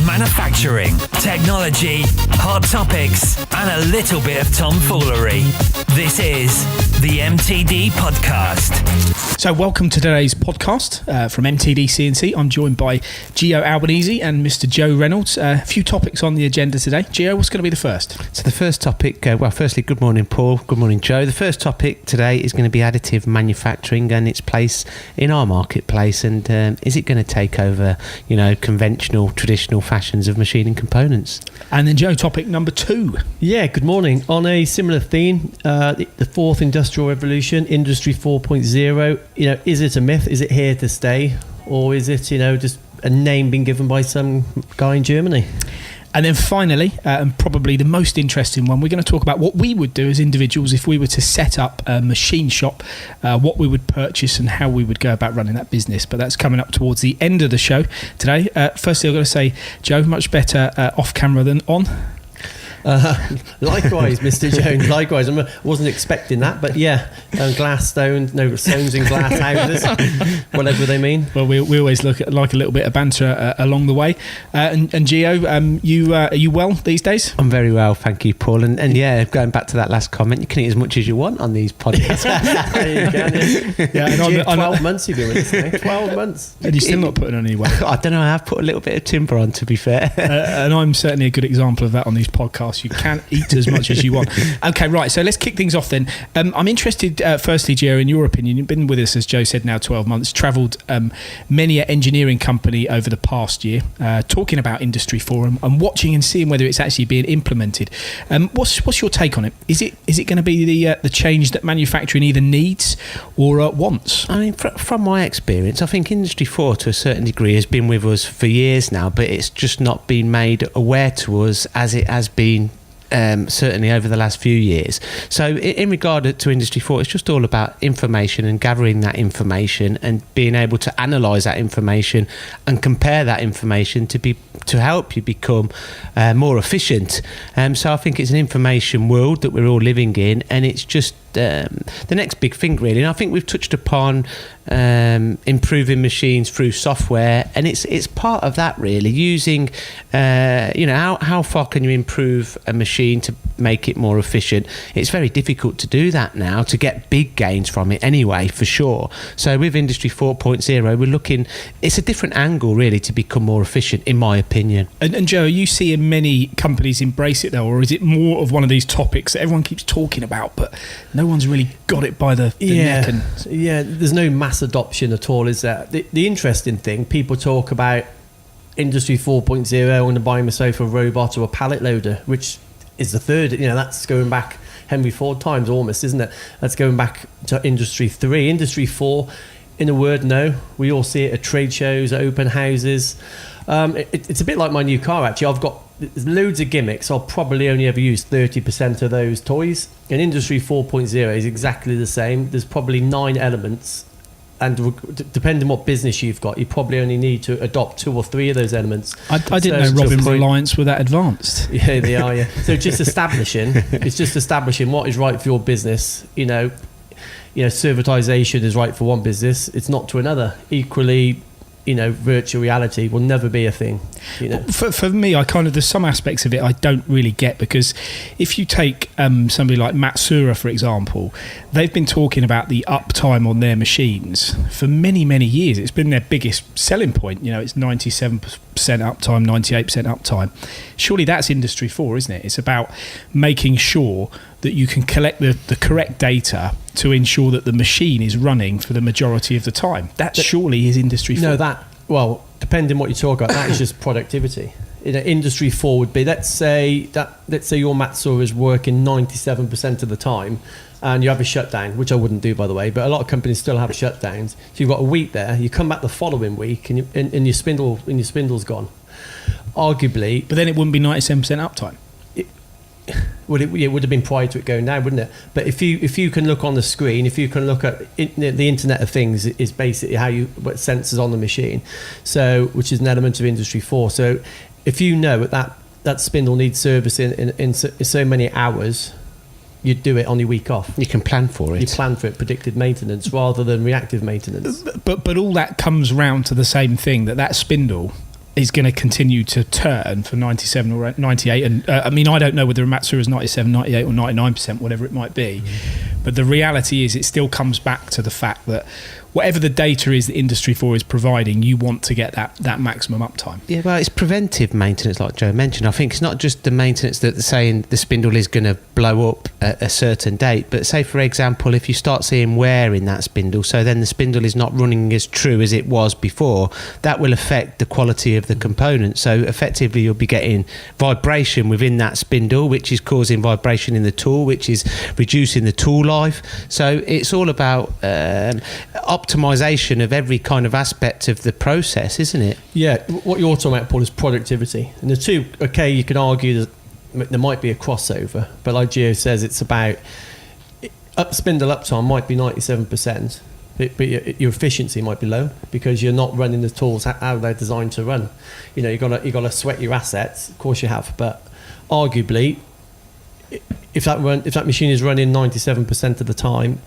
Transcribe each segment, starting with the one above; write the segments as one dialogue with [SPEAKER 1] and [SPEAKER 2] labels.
[SPEAKER 1] manufacturing, technology, hot topics, and a little bit of tomfoolery. This is the MTD Podcast.
[SPEAKER 2] So welcome to today's podcast from MTD CNC. I'm joined by Gio Albanese and Mr. Joe Reynolds. A few topics on the agenda today. Gio, what's going to be the first?
[SPEAKER 3] So the first topic, firstly, good morning, Paul. Good morning, Joe. The first topic today is going to be additive manufacturing and its place in our marketplace. And is it going to take over, conventional, traditional fashions of machining components?
[SPEAKER 2] And then, Joe, topic number 2.
[SPEAKER 4] Yeah, good morning. On a similar theme, the fourth industrial revolution, Industry 4.0, is it a myth? Is it here to stay? Or is it, just a name being given by some guy in Germany?
[SPEAKER 2] And then finally, and probably the most interesting one, we're going to talk about what we would do as individuals if we were to set up a machine shop, what we would purchase and how we would go about running that business. But that's coming up towards the end of the show today. Firstly, I've got to say, Joe, much better off camera than on.
[SPEAKER 4] Likewise, Mr. Jones. Likewise, I wasn't expecting that, but yeah, glass stones, no stones in glass houses, whatever they mean.
[SPEAKER 2] Well, we always like a little bit of banter along the way. And Gio, are you well these days?
[SPEAKER 3] I'm very well, thank you, Paul. And yeah, going back to that last comment, you can eat as much as you want on these podcasts.
[SPEAKER 4] There you go. Yeah, and 12 months you've been with us now. 12 months.
[SPEAKER 2] And you're still not putting on any weight.
[SPEAKER 3] I don't know. I have put a little bit of timber on, to be fair.
[SPEAKER 2] And I'm certainly a good example of that on these podcasts. You can eat as much as you want. Okay, right, so let's kick things off then. I'm interested, firstly, Gio, in your opinion. You've been with us, as Joe said, now 12 months, travelled many an engineering company over the past year, talking about Industry 4 and watching and seeing whether it's actually being implemented. What's your take on it? Is it going to be the change that manufacturing either needs or wants?
[SPEAKER 3] I mean, from my experience, I think Industry 4 to a certain degree has been with us for years now, but it's just not been made aware to us as it has been certainly over the last few years. So in regard to Industry 4, it's just all about information and gathering that information and being able to analyse that information and compare that information to help you become more efficient. So I think it's an information world that we're all living in, and it's just the next big thing, really. And I think we've touched upon improving machines through software, and it's part of that, really, using how far can you improve a machine to make it more efficient. It's very difficult to do that now, to get big gains from it anyway, for sure. So with Industry 4.0, we're looking, it's a different angle, really, to become more efficient, in my opinion.
[SPEAKER 2] And Joe, are you seeing many companies embrace it, though, or is it more of one of these topics that everyone keeps talking about, but no one's really got it by the neck?
[SPEAKER 4] Yeah, there's no mass adoption at all, is there? The interesting thing, people talk about Industry 4.0, I want to buy myself a robot or a pallet loader, which is the third, that's going back Henry Ford times almost, isn't it? That's going back to Industry 3. Industry 4, in a word, no. We all see it at trade shows, at open houses. It's a bit like my new car, actually. I've got loads of gimmicks. I'll probably only ever use 30% of those toys. And Industry 4.0 is exactly the same. There's probably 9 elements. And depending on what business you've got, you probably only need to adopt 2 or 3 of those elements.
[SPEAKER 2] I didn't know Robin Reliance were that advanced.
[SPEAKER 4] Yeah, they are, yeah. So it's just establishing what is right for your business. Servitization is right for one business, it's not to another. Equally, virtual reality will never be a thing.
[SPEAKER 2] For me, there's some aspects of it I don't really get, because if you take somebody like Matsuura, for example, they've been talking about the uptime on their machines for many, many years. It's been their biggest selling point. It's 97% uptime, 98% uptime. Surely that's Industry 4, isn't it? It's about making sure that you can collect the correct data to ensure that the machine is running for the majority of the time. That surely is Industry 4.
[SPEAKER 4] No, depending what you talk about, that is just productivity. Industry 4 would be, let's say your Matsuura is working 97% of the time, and you have a shutdown, which I wouldn't do, by the way, but a lot of companies still have shutdowns. So you've got a week there, you come back the following week, and your spindle's gone. Arguably,
[SPEAKER 2] but then it wouldn't be 97% uptime.
[SPEAKER 4] It would have been prior to it going down, wouldn't it? But if you can look on the screen, if you can look at the Internet of Things, is basically what sensors on the machine, so which is an element of Industry 4. So if you know that spindle needs service in so many hours, you'd do it on your week off.
[SPEAKER 3] You can plan for it.
[SPEAKER 4] You plan for it, predictive maintenance rather than reactive maintenance.
[SPEAKER 2] But all that comes round to the same thing, that spindle is going to continue to turn for 97 or 98. And I mean, I don't know whether a Matsura is 97, 98 or 99%, whatever it might be. But the reality is it still comes back to the fact that whatever the data is that Industry 4 is providing, you want to get that maximum uptime.
[SPEAKER 3] Yeah, well, it's preventive maintenance, like Joe mentioned. I think it's not just the maintenance that saying the spindle is going to blow up at a certain date, but say, for example, if you start seeing wear in that spindle, so then the spindle is not running as true as it was before, that will affect the quality of the component. So effectively, you'll be getting vibration within that spindle, which is causing vibration in the tool, which is reducing the tool life. So it's all about optimization of every kind of aspect of the process, isn't it?
[SPEAKER 4] Yeah, what you're talking about, Paul, is productivity. And the two, okay, you can argue that there might be a crossover, but like Gio says, it's about spindle uptime might be 97%, but your efficiency might be low because you're not running the tools how they're designed to run. You know, you got to sweat your assets, of course you have, but arguably, if that machine is running 97% of the time,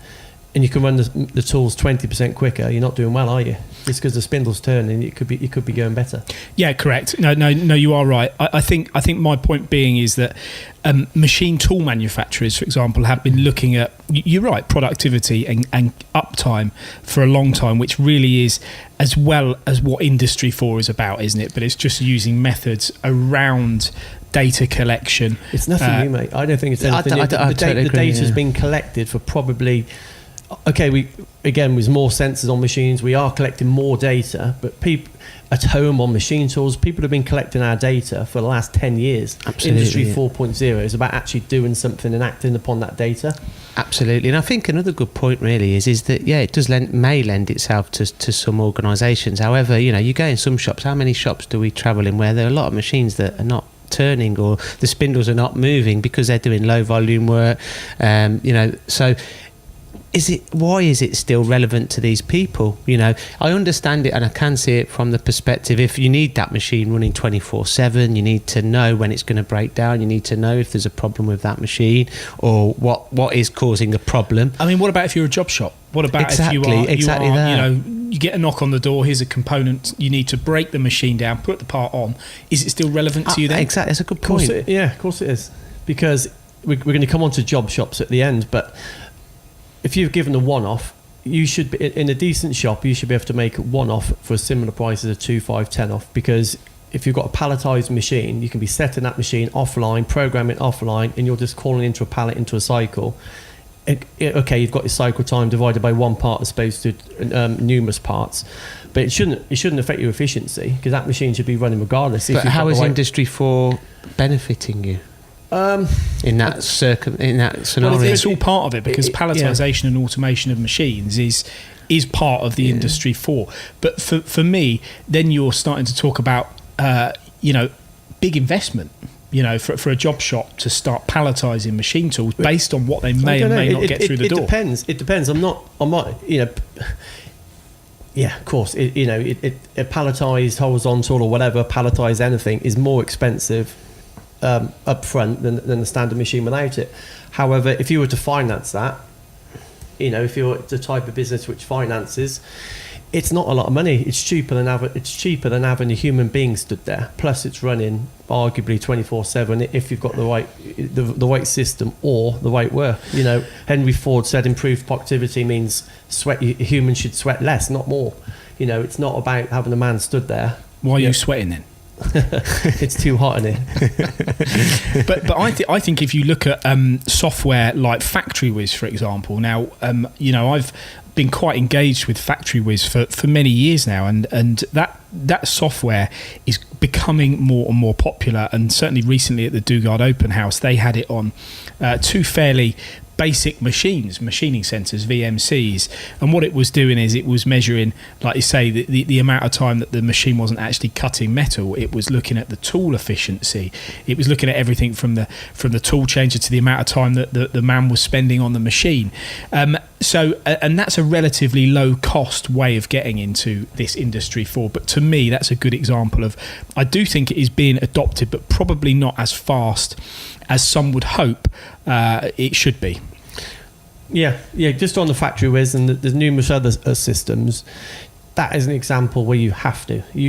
[SPEAKER 4] and you can run the tools 20% quicker, you're not doing well, are you? It's because the spindle's turning. It could be going better.
[SPEAKER 2] Yeah, correct. No, you are right. I think my point being is that machine tool manufacturers, for example, have been looking at, you're right, productivity and uptime for a long time, which really is as well as what Industry 4 is about, isn't it? But it's just using methods around data collection.
[SPEAKER 4] It's nothing new, mate. I don't think it's anything new. The data's been collected for probably... Okay, with more sensors on machines, we are collecting more data, but people at home on machine tools, people have been collecting our data for the last 10 years.
[SPEAKER 3] Absolutely.
[SPEAKER 4] Industry 4.0 is about actually doing something and acting upon that data.
[SPEAKER 3] Absolutely. And I think another good point really is that, yeah, it does may lend itself to some organisations. However, you know, you go in some shops, how many shops do we travel in where there are a lot of machines that are not turning or the spindles are not moving because they're doing low volume work, so... why is it still relevant to these people? You know, I understand it and I can see it from the perspective, if you need that machine running 24/7, you need to know when it's going to break down, you need to know if there's a problem with that machine or what is causing a problem.
[SPEAKER 2] I mean, what about if you're a job shop? What about if you are you get a knock on the door, here's a component, you need to break the machine down, put the part on. Is it still relevant to you then?
[SPEAKER 3] Exactly, that's a good point.
[SPEAKER 4] Of course it is. Because we're going to come on to job shops at the end, but if you've given a one-off, you should be in a decent shop. You should be able to make a one-off for a similar price as a 2, 5, 10 off. Because if you've got a palletized machine, you can be setting that machine offline, programming offline, and you're just calling into a pallet into a cycle. Okay, you've got your cycle time divided by one part as opposed to numerous parts, but it shouldn't affect your efficiency because that machine should be running regardless.
[SPEAKER 3] But how is Industry 4 benefiting you? In that scenario,
[SPEAKER 2] well, it's all part of it because palletization and automation of machines is part of the Industry 4. But for me, then you're starting to talk about big investment. You know, for a job shop to start palletizing machine tools based on what they may or may not get through the door.
[SPEAKER 4] It depends. I'm not. Yeah, of course. A palletized horizontal or whatever palletized anything is more expensive up front than the standard machine without it. However, if you were to finance that, if you're the type of business which finances, it's not a lot of money. It's cheaper than having a human being stood there. Plus, it's running arguably 24/7 if you've got the right system or the right work. Henry Ford said improved productivity means humans should sweat less, not more. It's not about having a man stood there.
[SPEAKER 2] Why are you sweating then?
[SPEAKER 4] It's too hot in here.
[SPEAKER 2] but I think if you look at software like FactoryWiz, for example, now I've been quite engaged with FactoryWiz for many years now, and that software is becoming more and more popular. And certainly recently at the Dugard Open House, they had it on two fairly basic machining sensors, VMCs, and what it was doing is it was measuring, like you say, the amount of time that the machine wasn't actually cutting metal. It was looking at the tool efficiency. It was looking at everything from the tool changer to the amount of time that the man was spending on the machine. So that's a relatively low cost way of getting into this Industry 4. But to me, that's a good example of, I do think it is being adopted, but probably not as fast as some would hope it should be.
[SPEAKER 4] Yeah. Just on the FactoryWiz, and there's numerous other systems. that is an example where you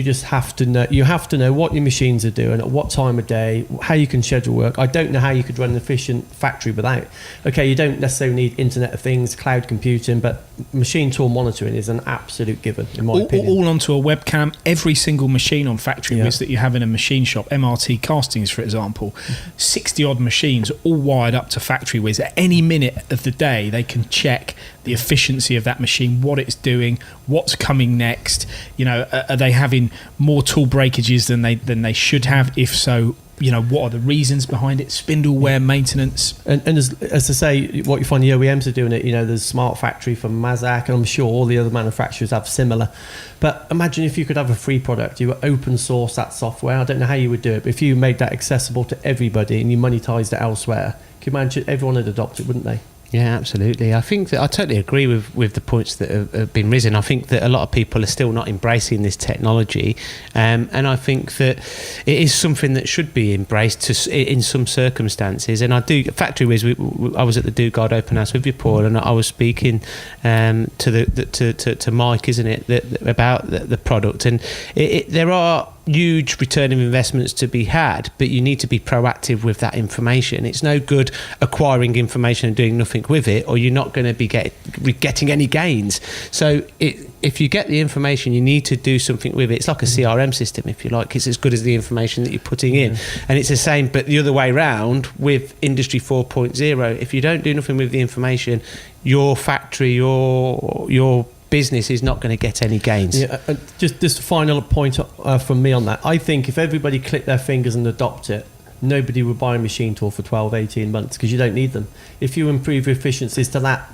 [SPEAKER 4] just have to know what your machines are doing at what time of day, how you can schedule work. I don't know how you could run an efficient factory without. Okay, you don't necessarily need Internet of Things, cloud computing, but machine tool monitoring is an absolute given, in my opinion.
[SPEAKER 2] All onto a webcam. Every single machine on factory whiz that you have in a machine shop, MRT castings, for example, 60 odd machines all wired up to factory whiz. At any minute of the day, they can check the efficiency of that machine, what it's doing, what's coming next. Are they having more tool breakages than they should have? If so, what are the reasons behind it? Spindle wear maintenance.
[SPEAKER 4] And as I say, what you find the OEMs are doing it, there's Smart Factory from Mazak, and I'm sure all the other manufacturers have similar. But imagine if you could have a free product, you open source that software. I don't know how you would do it, but if you made that accessible to everybody and you monetized it elsewhere, could you imagine everyone would adopt it, wouldn't they?
[SPEAKER 3] Yeah, absolutely. I think that I totally agree with the points that have been risen. I think that a lot of people are still not embracing this technology, and I think that it is something that should be embraced in some circumstances. And I do factory whiz. I was at the Dugard Open House with you, Paul, and I was speaking to Mike, isn't it, about the product, and there are huge return of investments to be had, but you need to be proactive with that information. It's no good acquiring information and doing nothing with it, or you're not going to be getting any gains. So if you get the information, you need to do something with it. It's like a CRM system, if you like. It's as good as the information that you're putting in. And it's the same, but the other way around with Industry 4.0. If you don't do nothing with the information, your factory, your business is not going to get any gains.
[SPEAKER 4] Yeah, just a final point from me on that. I think if everybody clicked their fingers and adopt it, nobody would buy a machine tool for 12, 18 months because you don't need them. If you improve efficiencies to that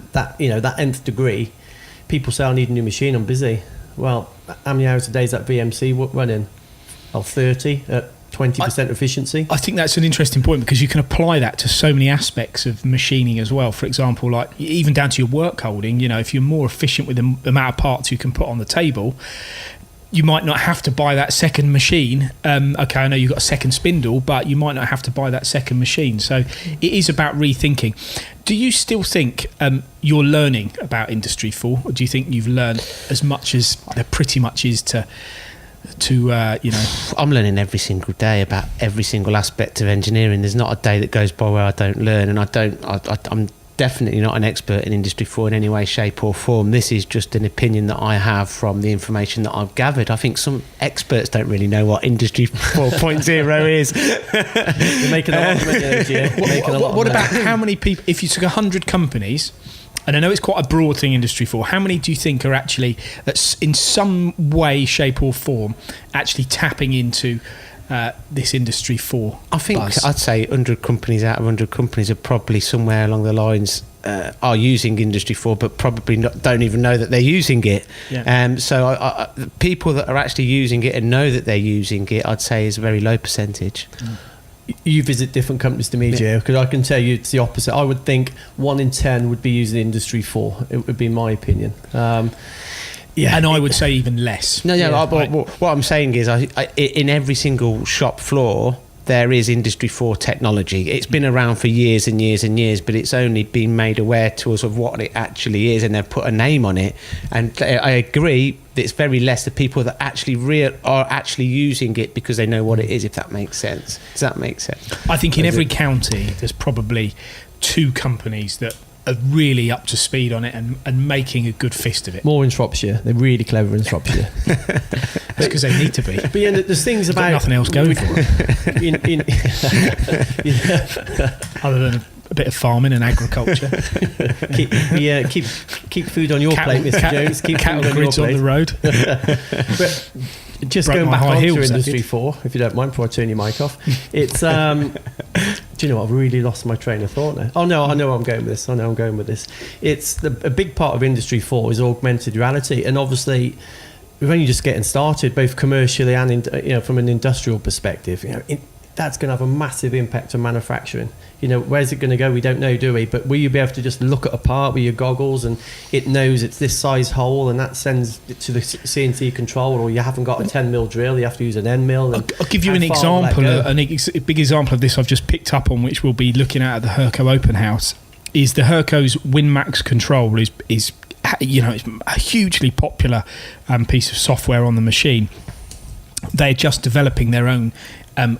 [SPEAKER 4] nth degree, people say, I need a new machine, I'm busy. Well, how many hours a day is that VMC running? 30 at 20% efficiency.
[SPEAKER 2] I think that's an interesting point because you can apply that to so many aspects of machining as well. For example, like even down to your work holding, if you're more efficient with the amount of parts you can put on the table, you might not have to buy that second machine. Okay, I know you've got a second spindle, but you might not have to buy that second machine. So it is about rethinking. Do you still think you're learning about Industry 4? Or do you think you've learned as much as there pretty much is to
[SPEAKER 3] I'm learning every single day about every single aspect of engineering. There's not a day that goes by where I don't learn, and I'm definitely not an expert in Industry 4 in any way, shape or form. This is just an opinion that I have from the information that I've gathered. I think some experts don't really know what Industry 4.0 is.
[SPEAKER 4] You're making a lot of money, Gio.
[SPEAKER 2] What about how many people, if you took 100 companies, and I know it's quite a broad thing, Industry 4, how many do you think are actually, in some way, shape or form, actually tapping into this Industry 4
[SPEAKER 3] I think
[SPEAKER 2] buzz?
[SPEAKER 3] I'd say 100 companies out of 100 companies are probably somewhere along the lines are using Industry 4, but probably don't even know that they're using it.
[SPEAKER 2] Yeah.
[SPEAKER 3] So people that are actually using it and know that they're using it, I'd say is a very low percentage.
[SPEAKER 4] You visit different companies to me, Gio, because I can tell you it's the opposite. I would think 1 in 10 would be using Industry 4. It would be my opinion.
[SPEAKER 2] Yeah, and I would say even less.
[SPEAKER 3] What I'm saying is, in every single shop floor, there is Industry 4 technology. It's been around for years and years and years, but it's only been made aware to us of what it actually is, and they've put a name on it. And I agree that it's very less the people that are actually using it because they know what it is, if that makes sense. Does that make sense?
[SPEAKER 2] I think in every county, there's probably 2 companies that are really up to speed on it and making a good fist of it.
[SPEAKER 4] More in Shropshire. They're really clever in Shropshire.
[SPEAKER 2] That's because they need to be.
[SPEAKER 4] But yeah, there's things about
[SPEAKER 2] nothing else going for it. Other than a bit of farming and agriculture.
[SPEAKER 4] keep food on your plate, Mr. Jones. Keep
[SPEAKER 2] cattle
[SPEAKER 4] food on
[SPEAKER 2] grids
[SPEAKER 4] your
[SPEAKER 2] on
[SPEAKER 4] plate.
[SPEAKER 2] the road.
[SPEAKER 4] But just
[SPEAKER 2] Broke
[SPEAKER 4] going
[SPEAKER 2] my
[SPEAKER 4] back
[SPEAKER 2] high
[SPEAKER 4] onto
[SPEAKER 2] heels,
[SPEAKER 4] Industry 4, if you don't mind, before I turn your mic off. It's do you know what? I've really lost my train of thought now. Oh no, I know I'm going with this. It's a big part of Industry 4 is augmented reality, and obviously we're only just getting started, both commercially and from an industrial perspective. That's going to have a massive impact on manufacturing. Where's it going to go? We don't know, do we? But will you be able to just look at a part with your goggles and it knows it's this size hole and that sends it to the CNC control, or you haven't got a 10mm drill, you have to use an end mill?
[SPEAKER 2] I'll give you an example, a big example of this I've just picked up on, which we'll be looking at the Herco Open House, is the Herco's WinMax control is it's a hugely popular piece of software on the machine. They're just developing their own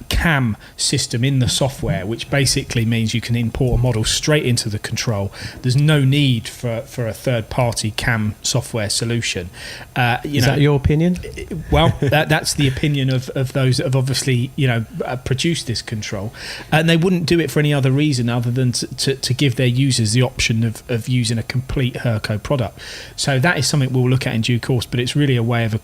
[SPEAKER 2] CAM system in the software, which basically means you can import a model straight into the control. There's no need for a third-party CAM software solution.
[SPEAKER 4] Is that your opinion?
[SPEAKER 2] Well, that's the opinion of those that have obviously produced this control, and they wouldn't do it for any other reason other than to give their users the option of using a complete Herco product. So that is something we'll look at in due course, but it's really a way of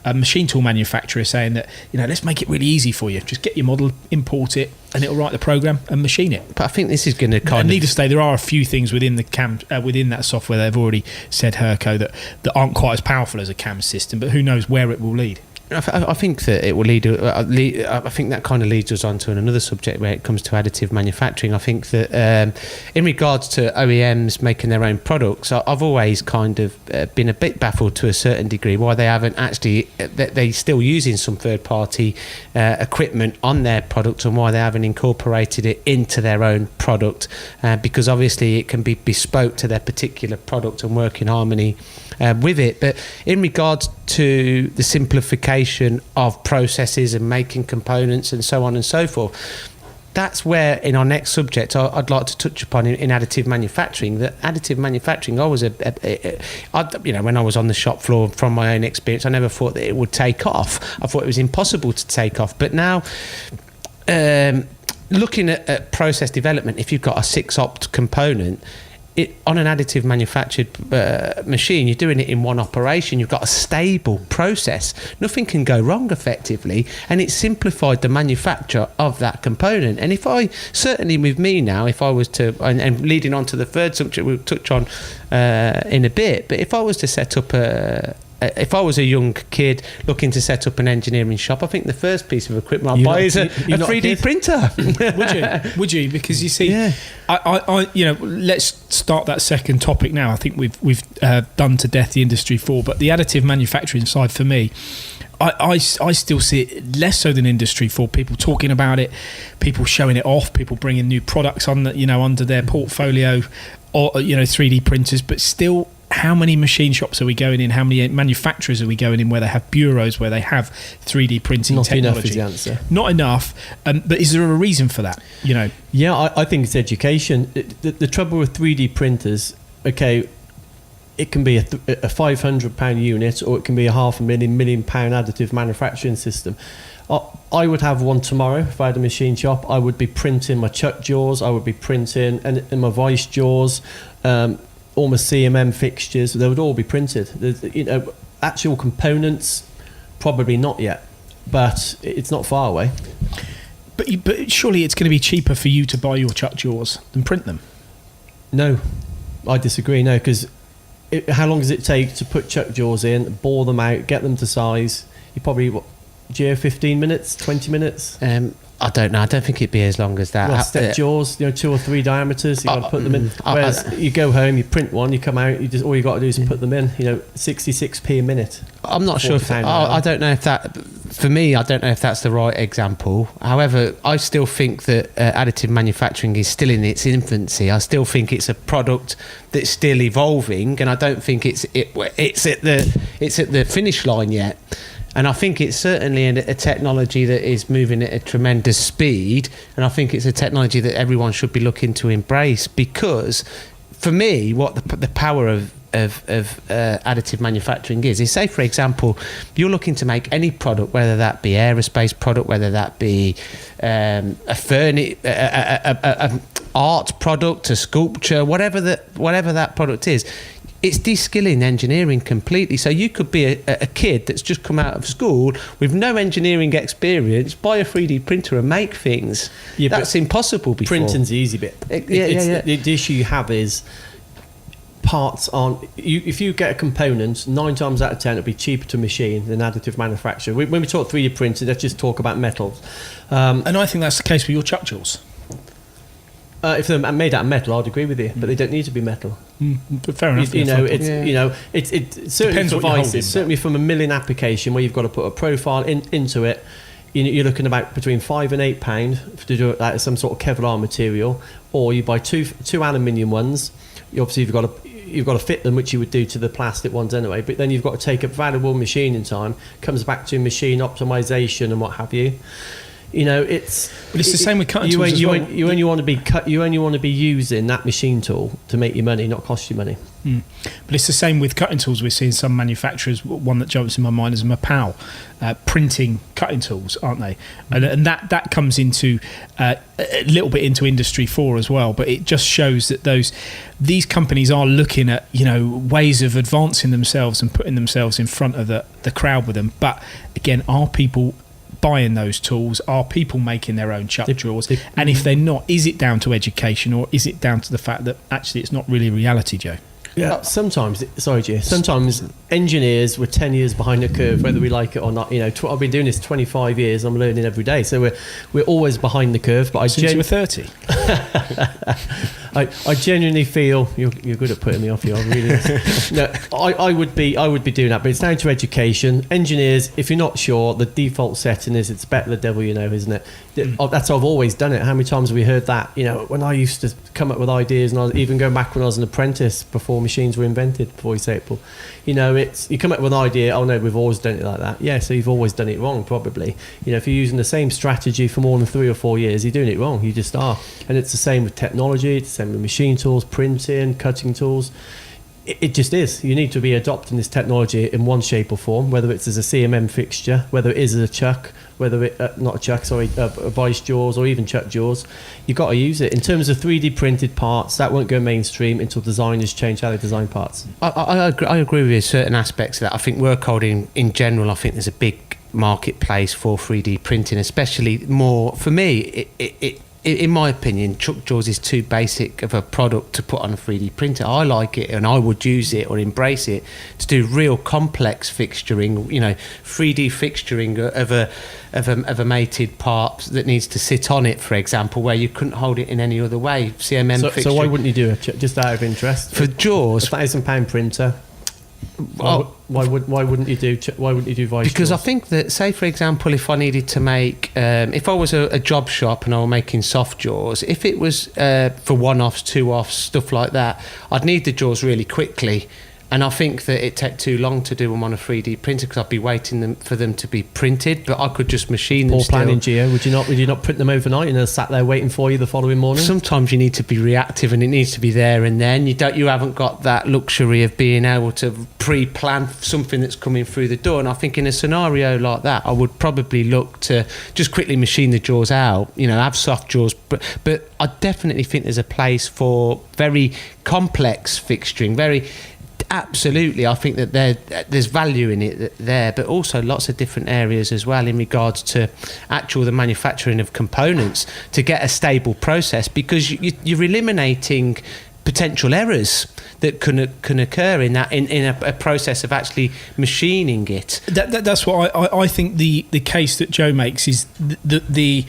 [SPEAKER 2] a machine tool manufacturer saying that, let's make it really easy for you. Just get your model, import it, and it'll write the program and machine it.
[SPEAKER 3] But I think this is going to
[SPEAKER 2] needless to say, there are a few things within the CAM within that software. They've already said Herco that aren't quite as powerful as a CAM system, but who knows where it will lead.
[SPEAKER 3] I think that it will lead. I think that kind of leads us on to another subject where it comes to additive manufacturing. I think that in regards to OEMs making their own products, I've always kind of been a bit baffled to a certain degree why they haven't actually. They're still using some third-party equipment on their product, and why they haven't incorporated it into their own product, because obviously it can be bespoke to their particular product and work in harmony with it. But in regards to the simplification of processes and making components and so on and so forth, that's where in our next subject I'd like to touch upon in additive manufacturing. That additive manufacturing, I was when I was on the shop floor, from my own experience, I never thought that it would take off. I thought it was impossible to take off. But now looking at process development, if you've got a 6-opt component, on an additive manufactured machine, you're doing it in one operation. You've got a stable process. Nothing can go wrong effectively, and it's simplified the manufacture of that component. And if I was to, and leading on to the third subject we'll touch on in a bit, but if I was to set up if I was a young kid looking to set up an engineering shop, I think the first piece of equipment I'd buy is a 3D printer.
[SPEAKER 2] Would you? Because you see, let's start that second topic now. I think we've done to death the Industry 4, but the additive manufacturing side for me, I still see it less so than Industry 4. People talking about it, people showing it off, people bringing new products under their portfolio, or 3D printers, but still. How many machine shops are we going in? How many manufacturers are we going in where they have bureaus, where they have 3D printing technology?
[SPEAKER 4] Not enough is the answer.
[SPEAKER 2] Not enough. But is there a reason for that?
[SPEAKER 4] Yeah, I think it's education. The trouble with 3D printers, okay, it can be a £500 unit, or it can be a £500,000, £1 million additive manufacturing system. I would have one tomorrow if I had a machine shop. I would be printing my chuck jaws. I would be printing and my vice jaws. All my CMM fixtures, they would all be printed. Actual components, probably not yet, but it's not far away.
[SPEAKER 2] But surely it's going to be cheaper for you to buy your chuck jaws than print them.
[SPEAKER 4] No, I disagree. No, because how long does it take to put chuck jaws in, bore them out, get them to size? You probably 15 minutes, 20 minutes.
[SPEAKER 3] I don't know. I don't think it'd be as long as that.
[SPEAKER 4] Well, step jaws, 2 or 3 diameters. You got to put them in. Whereas you go home, you print one, you come out. All you got to do is put them in. 66p a minute.
[SPEAKER 3] I'm not sure if I don't know if that. For me, I don't know if that's the right example. However, I still think that additive manufacturing is still in its infancy. I still think it's a product that's still evolving, and I don't think it's at the finish line yet. And I think it's certainly a technology that is moving at a tremendous speed, and I think it's a technology that everyone should be looking to embrace, because for me, what the power of additive manufacturing is say, for example, you're looking to make any product, whether that be aerospace product, whether that be a art product, a sculpture, whatever that product is. It's de-skilling engineering completely. So you could be a kid that's just come out of school with no engineering experience, buy a 3D printer and make things. Yeah, that's impossible before.
[SPEAKER 4] Printing's the easy bit. The issue you have is parts aren't... if you get a component, 9 times out of 10 it'll be cheaper to machine than additive manufacture. When we talk 3D printing, let's just talk about metals.
[SPEAKER 2] And I think that's the case with your chuck jaws.
[SPEAKER 4] If they're made out of metal, I'd agree with you, but they don't need to be metal.
[SPEAKER 2] But fair enough.
[SPEAKER 4] It certainly suffices. Certainly from a milling application where you've got to put a profile into it, you're looking about between £5 and £8 to do it like some sort of Kevlar material, or you buy two aluminium ones. Obviously, you've got you've got to fit them, which you would do to the plastic ones anyway. But then you've got to take up valuable machining time. Comes back to machine optimization and what have you. You know, but
[SPEAKER 2] it's the same with cutting tools as well.
[SPEAKER 4] You only want to be using that machine tool to make you money, not cost you money.
[SPEAKER 2] But it's the same with cutting tools. We're seeing some manufacturers. One that jumps in my mind is Mapao, printing cutting tools, aren't they? And that comes into a little bit into Industry 4 as well. But it just shows that these companies are looking at, you know, ways of advancing themselves and putting themselves in front of the crowd with them. But again, are people buying those tools? Are people making their own chuck drawers? And if they're not, is it down to education, or is it down to the fact that actually it's not really reality, Joe?
[SPEAKER 4] Yeah, sometimes engineers were 10 years behind the curve, whether we like it or not. You know, I've been doing this 25 years. I'm learning every day, so we're always behind the curve. But
[SPEAKER 2] since you were 30.
[SPEAKER 4] I genuinely feel you're good at putting me off. You are really. No, I would be doing that, but it's down to education. Engineers, if you're not sure, the default setting is it's better the devil you know, isn't it? That's how I've always done it. How many times have we heard that? You know, when I used to come up with ideas, and I was even going back when I was an apprentice before machines were invented, before April. You know, you come up with an idea. Oh no, we've always done it like that. Yeah, so you've always done it wrong, probably. You know, if you're using the same strategy for more than 3 or 4 years, you're doing it wrong. You just are. And it's the same with technology. It's the same with machine tools, printing, cutting tools. It just is. You need to be adopting this technology in one shape or form, whether it's as a CMM fixture, whether it is as a chuck, whether it not a chuck, sorry, a vice jaws, or even chuck jaws. You've got to use it. In terms of 3D printed parts, that won't go mainstream until designers change how they design parts.
[SPEAKER 3] I agree with you, certain aspects of that. I think work holding in general, I think there's a big marketplace for 3D printing, especially more for me. In my opinion, chuck jaws is too basic of a product to put on a 3D printer. I like it, and I would use it or embrace it to do real complex fixturing. You know, 3D fixturing of a mated part that needs to sit on it, for example, where you couldn't hold it in any other way. CMM fixturing. So
[SPEAKER 4] why wouldn't you do it? Just out of interest,
[SPEAKER 3] for jaws,
[SPEAKER 4] £1,000 printer. Why wouldn't you do vice
[SPEAKER 3] because
[SPEAKER 4] jaws?
[SPEAKER 3] I think that, say for example, if I needed to make if I was a job shop and I were making soft jaws, if it was for one-offs, two-offs, stuff like that, I'd need the jaws really quickly. And I think that it'd take too long to do them on a 3D printer because I'd be waiting for them to be printed, but I could just machine them.
[SPEAKER 4] Poor planning, Gio. Would you not print them overnight and they're sat there waiting for you the following morning?
[SPEAKER 3] Sometimes you need to be reactive and it needs to be there and then. You haven't got that luxury of being able to pre-plan something that's coming through the door. And I think in a scenario like that, I would probably look to just quickly machine the jaws out, you know, have soft jaws. But I definitely think there's a place for very complex fixturing, absolutely. I think that there's value in it there, but also lots of different areas as well in regards to the manufacturing of components to get a stable process, because you're eliminating potential errors that can occur in a process of actually machining it.
[SPEAKER 2] That's what I think the case that Joe makes is the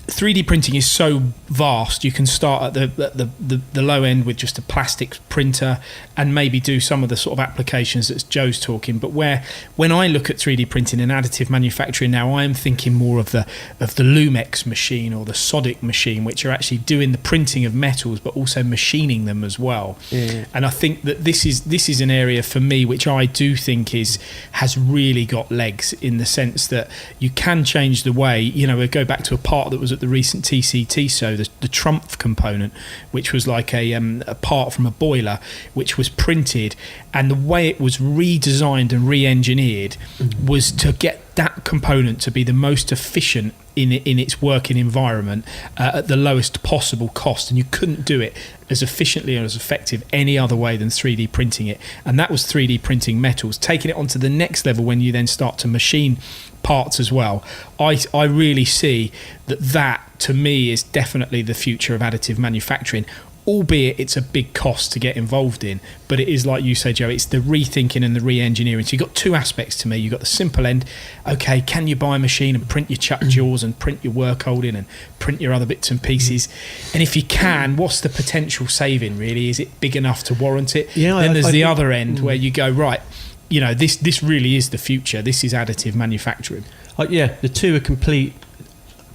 [SPEAKER 2] 3D printing is so vast. You can start at the low end with just a plastic printer and maybe do some of the sort of applications that Joe's talking. But when I look at 3D printing and additive manufacturing now, I am thinking more of the Lumex machine or the Sodic machine, which are actually doing the printing of metals but also machining them as well. Yeah. And I think that this is an area for me which I do think has really got legs, in the sense that you can change the way, you know, we go back to a part that was at the recent TCT show, the Trumpf component, which was like a part from a boiler which was printed, and the way it was redesigned and re-engineered was to get that component to be the most efficient in its working environment at the lowest possible cost, and you couldn't do it as efficiently or as effective any other way than 3D printing it. And that was 3D printing metals. Taking it onto the next level, when you then start to machine parts as well, I really see that to me is definitely the future of additive manufacturing, albeit it's a big cost to get involved in. But it is, like you say, Joe, it's the rethinking and the re-engineering. So you've got two aspects to me. You've got the simple end. Okay, can you buy a machine and print your chuck jaws and print your work holding and print your other bits and pieces? And if you can, what's the potential saving really? Is it big enough to warrant it? Yeah, then there's the other end where you go, right, you know, this really is the future. This is additive manufacturing.
[SPEAKER 4] Yeah, the two are complete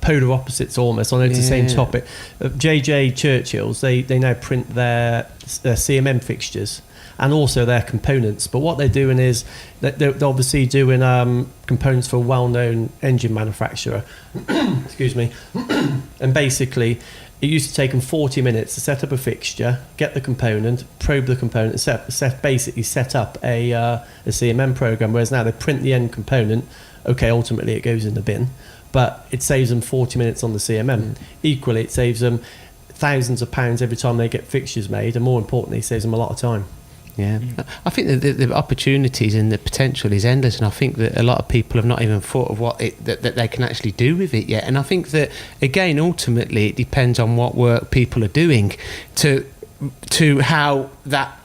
[SPEAKER 4] polar opposites almost. I know it's the same topic. JJ Churchill's, they now print their CMM fixtures and also their components. But what they're doing is they're obviously doing components for a well-known engine manufacturer. Excuse me. And basically, it used to take them 40 minutes to set up a fixture, get the component, probe the component, basically set up a CMM program. Whereas now they print the end component. Okay, ultimately it goes in the bin, but it saves them 40 minutes on the CMM. Equally, it saves them thousands of pounds every time they get fixtures made, and more importantly, it saves them a lot of time.
[SPEAKER 3] Yeah, I think that the opportunities and the potential is endless, and I think that a lot of people have not even thought of what that they can actually do with it yet. And I think that, again, ultimately, it depends on what work people are doing to how that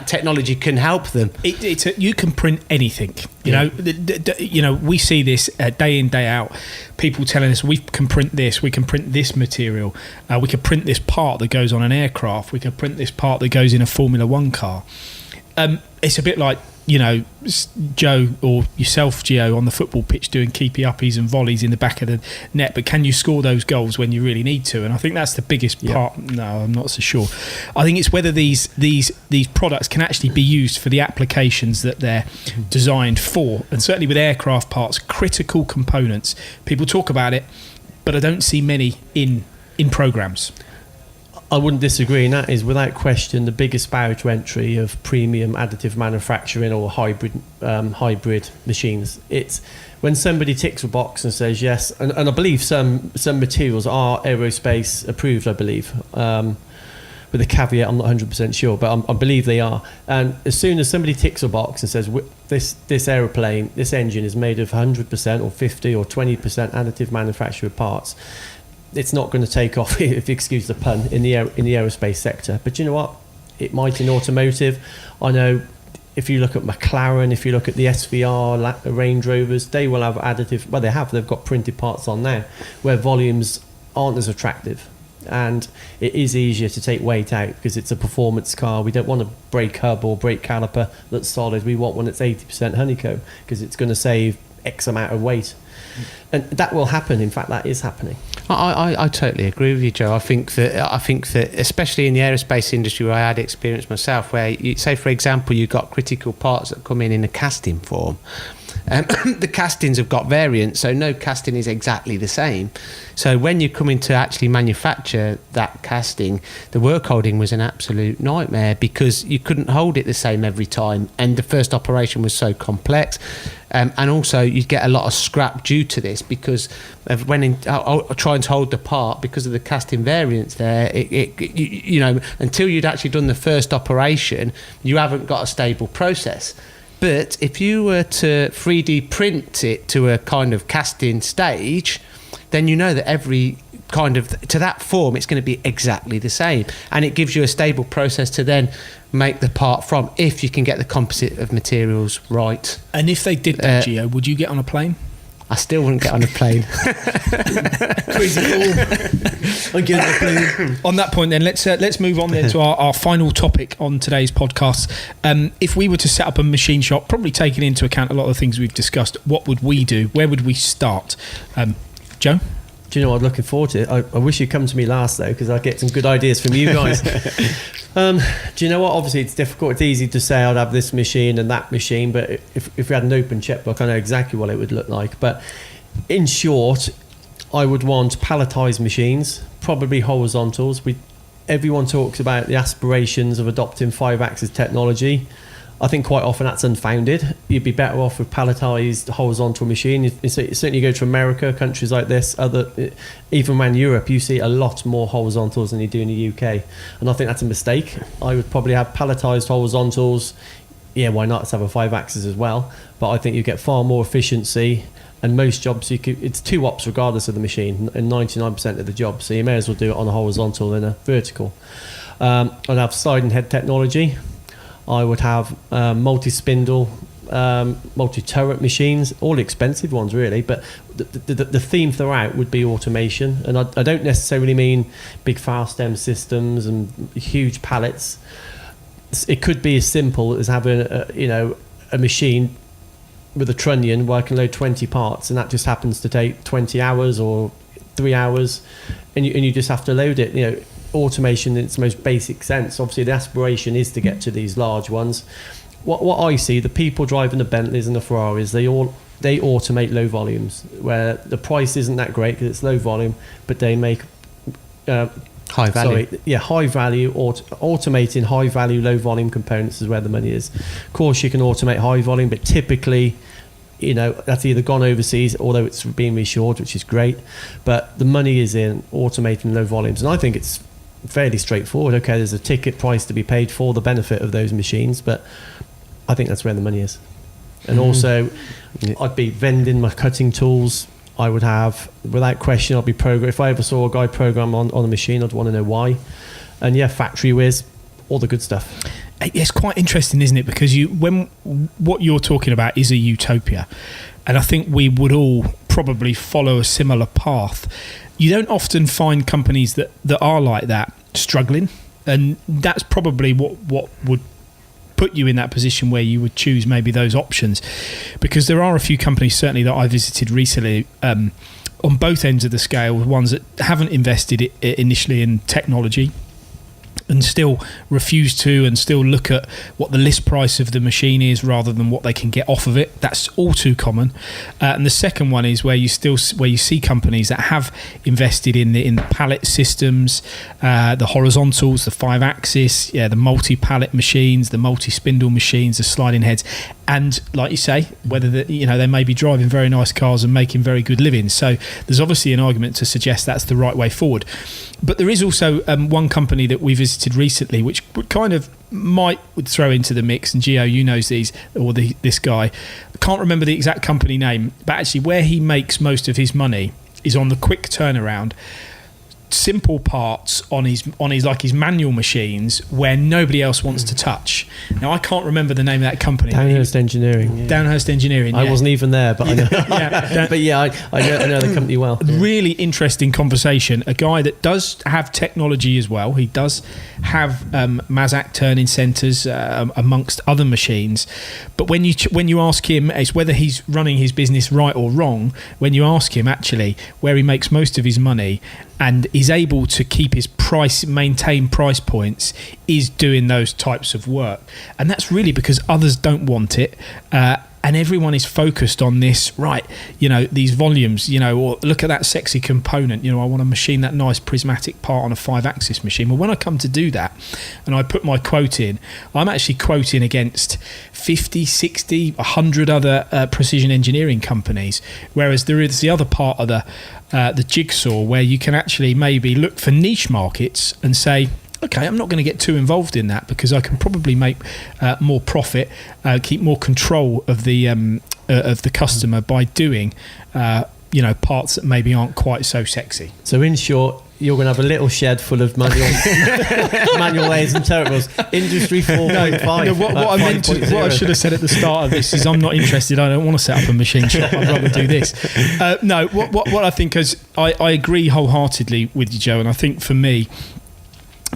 [SPEAKER 3] technology can help them.
[SPEAKER 2] You can print anything. You know, we see this day in, day out. People telling us we can print this material, we can print this part that goes on an aircraft, we can print this part that goes in a Formula One car. It's a bit like, you know, Joe or yourself, Gio, on the football pitch doing keepy uppies and volleys in the back of the net, but can you score those goals when you really need to? And I think that's the biggest part. No, I'm not so sure. I think it's whether these products can actually be used for the applications that they're designed for. And certainly with aircraft parts, critical components, people talk about it, but I don't see many in programs.
[SPEAKER 4] I wouldn't disagree, and that is without question the biggest barrier to entry of premium additive manufacturing or hybrid machines. It's when somebody ticks a box and says yes, and I believe some materials are aerospace approved, I believe, with a caveat, I'm not 100% sure, but I believe they are. And as soon as somebody ticks a box and says this aeroplane, this engine is made of 100% or 50 or 20% additive manufactured parts, it's not going to take off, if you excuse the pun, in the aerospace sector. But you know what? It might in automotive. I know if you look at McLaren, if you look at the SVR, Range Rovers, they will have additive. Well, they've got printed parts on now, where volumes aren't as attractive, and it is easier to take weight out because it's a performance car. We don't want a brake hub or brake caliper that's solid. We want one that's 80% honeycomb because it's going to save X amount of weight. And that will happen. In fact, that is happening.
[SPEAKER 3] I totally agree with you, Joe. I think that especially in the aerospace industry, where I had experience myself, where you say, for example, you've got critical parts that come in a casting form. The castings have got variants, so no casting is exactly the same. So when you come in to actually manufacture that casting, the work holding was an absolute nightmare because you couldn't hold it the same every time, and the first operation was so complex. And also you'd get a lot of scrap due to this because of trying to hold the part because of the casting variants there. You know, until you'd actually done the first operation, you haven't got a stable process. But if you were to 3D print it to a kind of casting stage, then you know that every kind of to that form it's going to be exactly the same, and it gives you a stable process to then make the part from, if you can get the composite of materials right.
[SPEAKER 2] And if they did that, Gio, would you get on a plane?
[SPEAKER 3] I still wouldn't get on a plane.
[SPEAKER 2] Crazy fool. On that point, then let's move on then to our final topic on today's podcast. If we were to set up a machine shop, probably taking into account a lot of the things we've discussed, what would we do? Where would we start? Joe?
[SPEAKER 4] Do you know what I'm looking forward to? I wish you'd come to me last, though, because I get some good ideas from you guys. Do you know what? Obviously, it's difficult. It's easy to say I'd have this machine and that machine, but if we had an open checkbook, I know exactly what it would look like. But in short, I would want palletized machines, probably horizontals. Everyone talks about the aspirations of adopting 5-axis technology. I think quite often that's unfounded. You'd be better off with palletized horizontal machine. You certainly go to America, countries like this, even around Europe, you see a lot more horizontals than you do in the UK. And I think that's a mistake. I would probably have palletized horizontals. Yeah, why not? Let's have a 5-axis as well. But I think you get far more efficiency. And most jobs, it's 2 ops regardless of the machine, and 99% of the jobs. So you may as well do it on a horizontal than a vertical. I'd have sliding head technology. I would have multi-spindle, multi-turret machines, all expensive ones really, but the theme throughout would be automation. And I don't necessarily mean big fast stem systems and huge pallets. It could be as simple as having a machine with a trunnion where I can load 20 parts, and that just happens to take 20 hours or 3 hours, and you just have to load it. You know, automation in its most basic sense. Obviously, the aspiration is to get to these large ones. What I see, the people driving the Bentleys and the Ferraris, they automate low volumes where the price isn't that great because it's low volume, but they make
[SPEAKER 3] high value.
[SPEAKER 4] High value. Automating high value, low volume components is where the money is. Of course, you can automate high volume, but typically, you know, that's either gone overseas, although it's being reshored, which is great. But the money is in automating low volumes, and I think it's fairly straightforward. Okay, there's a ticket price to be paid for the benefit of those machines, but I think that's where the money is. And also, I'd be vending my cutting tools. I would have, without question, I'd be if I ever saw a guy program on a machine, I'd want to know why. And yeah, factory whiz, all the good stuff.
[SPEAKER 2] It's quite interesting, isn't it? Because what you're talking about is a utopia, and I think we would all probably follow a similar path. You don't often find companies that are like that struggling, and that's probably what would put you in that position where you would choose maybe those options, because there are a few companies certainly that I visited recently on both ends of the scale, ones that haven't invested initially in technology and still refuse to, and still look at what the list price of the machine is rather than what they can get off of it. That's all too common. And the second one is where you see companies that have invested in the pallet systems, the horizontals, the 5-axis, the multi-pallet machines, the multi-spindle machines, the sliding heads. And like you say, whether they may be driving very nice cars and making very good livings. So there's obviously an argument to suggest that's the right way forward. But there is also one company that we visited recently, which kind of would throw into the mix. And Gio, you knows these, or this guy. I can't remember the exact company name, but actually where he makes most of his money is on the quick turnaround, simple parts on his manual machines where nobody else wants to touch. Now I can't remember the name of that company.
[SPEAKER 4] Downhurst Engineering.
[SPEAKER 2] Downhurst Engineering.
[SPEAKER 4] I wasn't even there, but I know. But yeah, I know the company well.
[SPEAKER 2] Really interesting conversation. A guy that does have technology as well. He does have Mazak turning centres amongst other machines. But when you ask him as whether he's running his business right or wrong, when you ask him actually where he makes most of his money and is able to keep his maintain price points, is doing those types of work. And that's really because others don't want it. And everyone is focused on this, right? These volumes, or look at that sexy component. I want to machine that nice prismatic part on a 5-axis machine. Well, when I come to do that and I put my quote in, I'm actually quoting against 50, 60, 100 other precision engineering companies. Whereas there is the other part of the jigsaw where you can actually maybe look for niche markets and say, okay, I'm not going to get too involved in that because I can probably make more profit, keep more control of the customer by doing parts that maybe aren't quite so sexy.
[SPEAKER 4] So in short, you're going to have a little shed full of manual lathes and turtles. Industry 4.5.
[SPEAKER 2] What I should have said at the start of this is I'm not interested. I don't want to set up a machine shop. I'd rather do this. What I think is I agree wholeheartedly with you, Joe, and I think for me,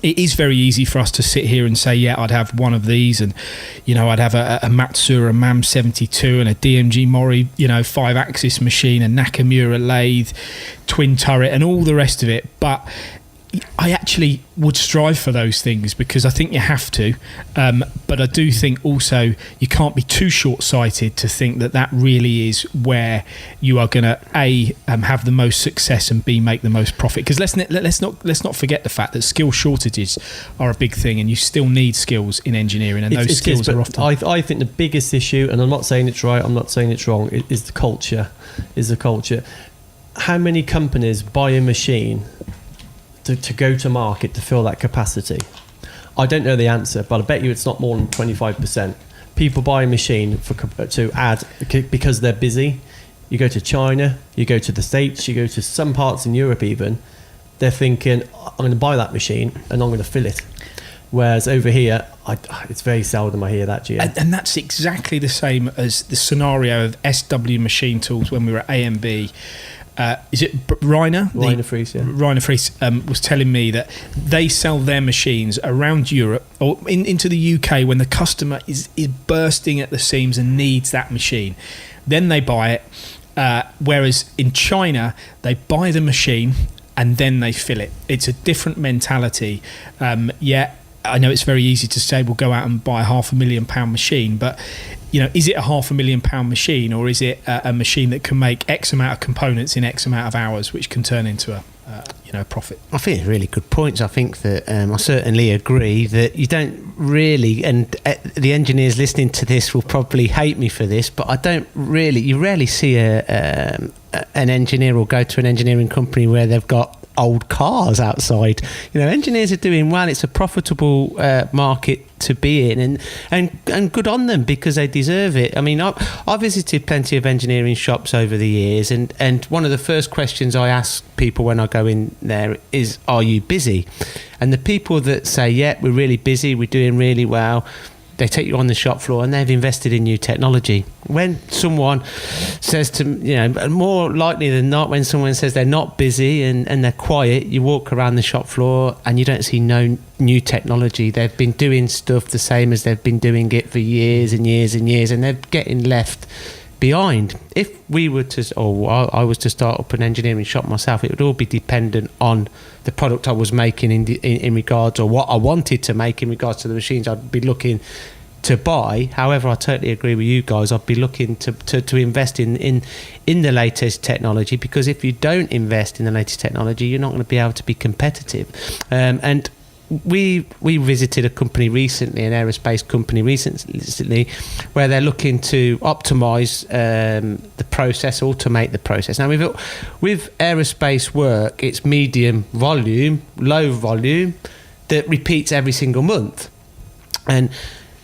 [SPEAKER 2] it is very easy for us to sit here and say, yeah, I'd have one of these, and I'd have a Matsuura MAM 72 and a DMG Mori 5-axis machine, a Nakamura lathe, twin turret, and all the rest of it. But I actually would strive for those things because I think you have to. But I do think also you can't be too short-sighted to think that really is where you are going to A, have the most success, and B, make the most profit. Because let's not forget the fact that skill shortages are a big thing, and you still need skills in engineering, and those skills are often.
[SPEAKER 4] I think the biggest issue, and I'm not saying it's right, I'm not saying it's wrong, is the culture. How many companies buy a machine to go to market to fill that capacity? I don't know the answer, but I bet you it's not more than 25%. People buy a machine to add because they're busy. You go to China, you go to the States, you go to some parts in Europe even, they're thinking, I'm going to buy that machine and I'm going to fill it. Whereas over here, it's very seldom I hear that, Gio.
[SPEAKER 2] And that's exactly the same as the scenario of SW Machine Tools when we were at AMB. Is it Rainer?
[SPEAKER 4] Rainer Fries, yeah.
[SPEAKER 2] Rainer Fries was telling me that they sell their machines around Europe or into the UK when the customer is bursting at the seams and needs that machine. Then they buy it, Whereas in China, they buy the machine and then they fill it. It's a different mentality. Yeah, I know it's very easy to say we'll go out and buy a £500,000 machine, but is it a £500,000 machine, or is it a machine that can make X amount of components in X amount of hours, which can turn into a profit?
[SPEAKER 3] I think it's really good points. I think that I certainly agree that you don't really, and the engineers listening to this will probably hate me for this, but you rarely see an engineer or go to an engineering company where they've got old cars outside. Engineers are doing well. It's a profitable market to be in, and good on them, because they deserve it. I mean, I visited plenty of engineering shops over the years, and one of the first questions I ask people when I go in there is, are you busy? And the people that say, yeah, we're really busy, we're doing really well, they take you on the shop floor and they've invested in new technology. When someone says to, more likely than not, when someone says they're not busy and they're quiet, you walk around the shop floor and you don't see no new technology. They've been doing stuff the same as they've been doing it for years and years and years, and they're getting left behind. If we were to, or I was to start up an engineering shop myself, it would all be dependent on the product I was making in regards, or what I wanted to make in regards to the machines I'd be looking to buy. However, I totally agree with you guys. I'd be looking to invest in the latest technology, because if you don't invest in the latest technology, you're not going to be able to be competitive. And we visited a company recently, an aerospace company recently, where they're looking to optimize the process, automate the process. Now, with aerospace work, it's medium volume, low volume, that repeats every single month, and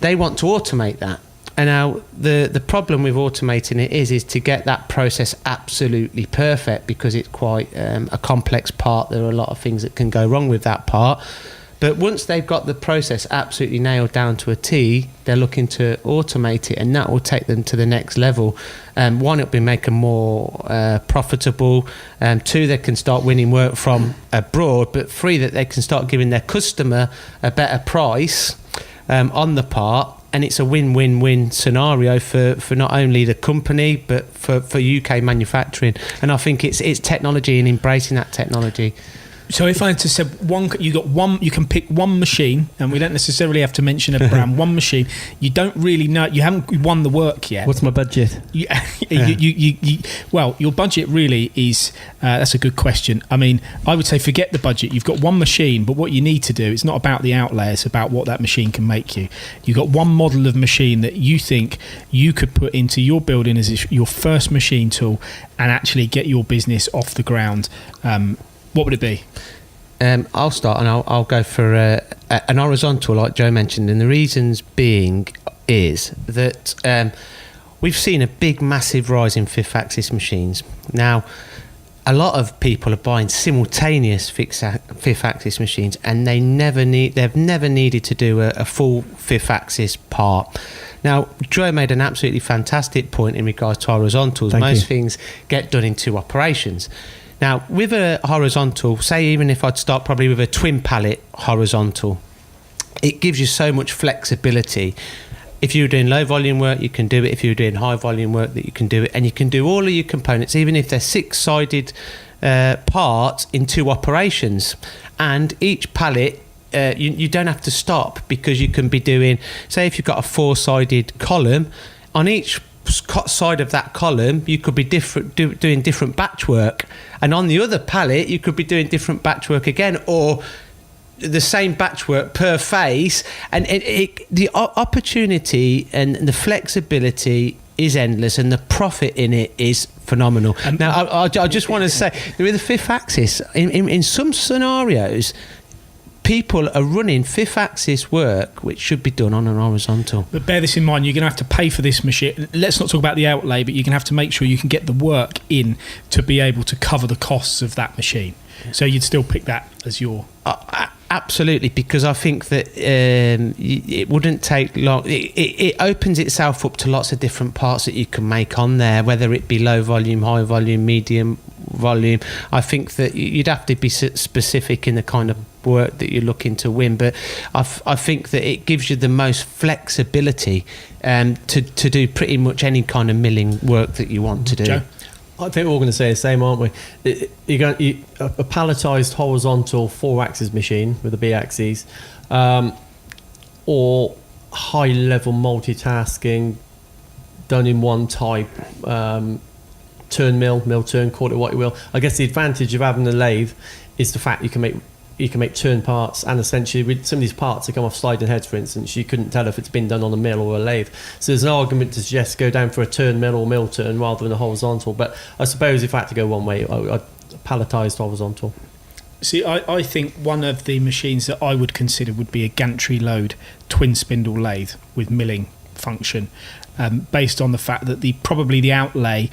[SPEAKER 3] they want to automate that. And now the problem with automating it is to get that process absolutely perfect, because it's quite a complex part. There are a lot of things that can go wrong with that part. But once they've got the process absolutely nailed down to a T, they're looking to automate it, and that will take them to the next level. One, it'll be making more profitable. Two, they can start winning work from abroad. But three, that they can start giving their customer a better price on the part. And it's a win-win-win scenario for not only the company, but for UK manufacturing. And I think it's technology and embracing that technology.
[SPEAKER 2] So if I had to say you can pick one machine, and we don't necessarily have to mention a brand. One machine, you don't really know, you haven't won the work yet.
[SPEAKER 4] What's my budget?
[SPEAKER 2] Well, your budget really is, that's a good question. I mean, I would say forget the budget. You've got one machine, but what you need to do, it's not about the outlay, it's about what that machine can make you. You've got one model of machine that you think you could put into your building as your first machine tool and actually get your business off the ground. What would it be?
[SPEAKER 3] I'll start, and I'll go for an horizontal, like Joe mentioned, and the reasons being is that we've seen a big, massive rise in fifth axis machines. Now, a lot of people are buying simultaneous fifth axis machines, and they've never needed to do a full fifth axis part. Now, Joe made an absolutely fantastic point in regards to horizontals. Most things get done in two operations. Now, with a horizontal, say even if I'd start probably with a twin pallet horizontal, it gives you so much flexibility. If you're doing low volume work, you can do it. If you're doing high volume work, that you can do it. And you can do all of your components, even if they're six-sided parts, in two operations. And each pallet, you don't have to stop, because you can be doing, say if you've got a four-sided column, on each side of that column you could be doing different batch work, and on the other pallet you could be doing different batch work again, or the same batch work per face. And the opportunity and the flexibility is endless, and the profit in it is phenomenal. Now I just want to say, with the fifth axis, in some scenarios people are running fifth axis work which should be done on an horizontal.
[SPEAKER 2] But bear this in mind, you're going to have to pay for this machine. Let's not talk about the outlay, but you're going to have to make sure you can get the work in to be able to cover the costs of that machine. So you'd still pick that as your...
[SPEAKER 3] Absolutely, because I think that it wouldn't take long. It opens itself up to lots of different parts that you can make on there, whether it be low volume, high volume, medium volume. I think that you'd have to be specific in the kind of work that you're looking to win, but I think that it gives you the most flexibility to do pretty much any kind of milling work that you want to do.
[SPEAKER 2] Joe?
[SPEAKER 4] I think we're all going to say the same, aren't we? A palletized horizontal 4-axis machine with the B axes, or high-level multitasking done in one type, turn mill turn, call it what you will. I guess the advantage of having a lathe is the fact you can make turn parts, and essentially with some of these parts that come off sliding heads, for instance, you couldn't tell if it's been done on a mill or a lathe. So there's an argument to suggest go down for a turn mill or mill turn rather than a horizontal. But I suppose if I had to go one way, I'd palletized horizontal.
[SPEAKER 2] See, I think one of the machines that I would consider would be a gantry load twin spindle lathe with milling function, based on the fact that probably the outlay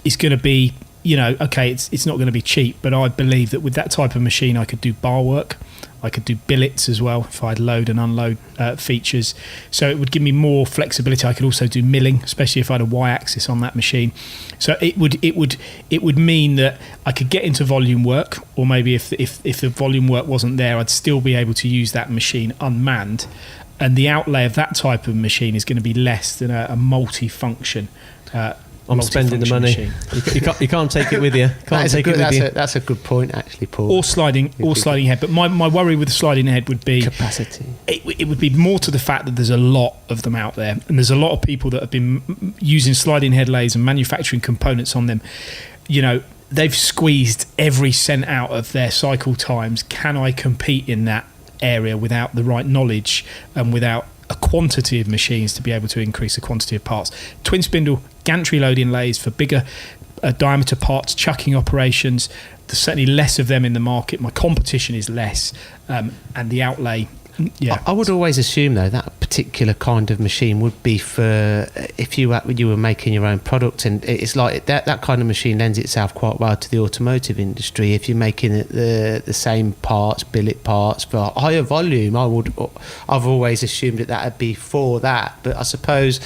[SPEAKER 2] is going to be, okay, it's not going to be cheap, but I believe that with that type of machine I could do bar work, I could do billets as well if I had load and unload features. So it would give me more flexibility. I could also do milling, especially if I had a Y-axis on that machine. So it would mean that I could get into volume work, or maybe if the volume work wasn't there, I'd still be able to use that machine unmanned. And the outlay of that type of machine is going to be less than a multi-function.
[SPEAKER 4] I'm spending the money. You can't take it with you.
[SPEAKER 3] That's a good point, actually, Paul.
[SPEAKER 2] Or sliding head. But my worry with the sliding head would be
[SPEAKER 3] capacity.
[SPEAKER 2] It would be more to the fact that there's a lot of them out there, and there's a lot of people that have been using sliding head lathes and manufacturing components on them. They've squeezed every cent out of their cycle times. Can I compete in that area without the right knowledge and without a quantity of machines to be able to increase the quantity of parts? Twin spindle gantry loading lathes for bigger diameter parts, chucking operations. There's certainly less of them in the market. My competition is less, and the outlay. Yeah,
[SPEAKER 3] I would always assume though that particular kind of machine would be for if you were making your own product, and it's like that kind of machine lends itself quite well to the automotive industry. If you're making the same parts, billet parts for higher volume, I've always assumed that would be for that. But I suppose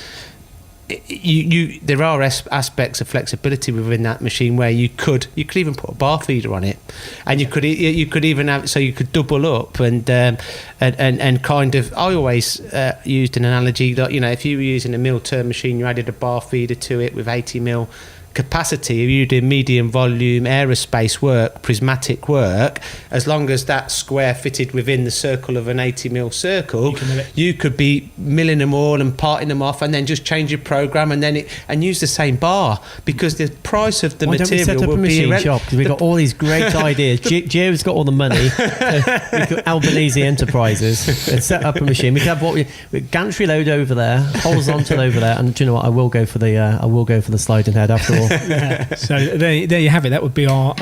[SPEAKER 3] there are aspects of flexibility within that machine where you could even put a bar feeder on it, and you could even have, so you could double up and kind of. I always used an analogy that if you were using a mill turn machine, you added a bar feeder to it with 80 mil capacity. If you did medium volume aerospace work, prismatic work, as long as that square fitted within the circle of an 80 mil circle, you could be milling them all and parting them off, and then just change your program and use the same bar, because the price of the material will be
[SPEAKER 4] shop, because we've got all these great ideas. Gio's got all the money. Albanese Enterprises set up a machine. We could have gantry load over there, horizontal over there, and do you know what? I will go for the sliding head after all.
[SPEAKER 2] So there you have it. That would be our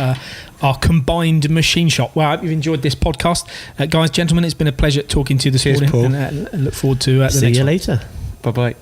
[SPEAKER 2] combined machine shop. Well, I hope you've enjoyed this podcast, guys, gentlemen. It's been a pleasure talking to you this morning,
[SPEAKER 3] Paul.
[SPEAKER 2] and look forward to the next one.
[SPEAKER 4] See you later.
[SPEAKER 3] Bye bye.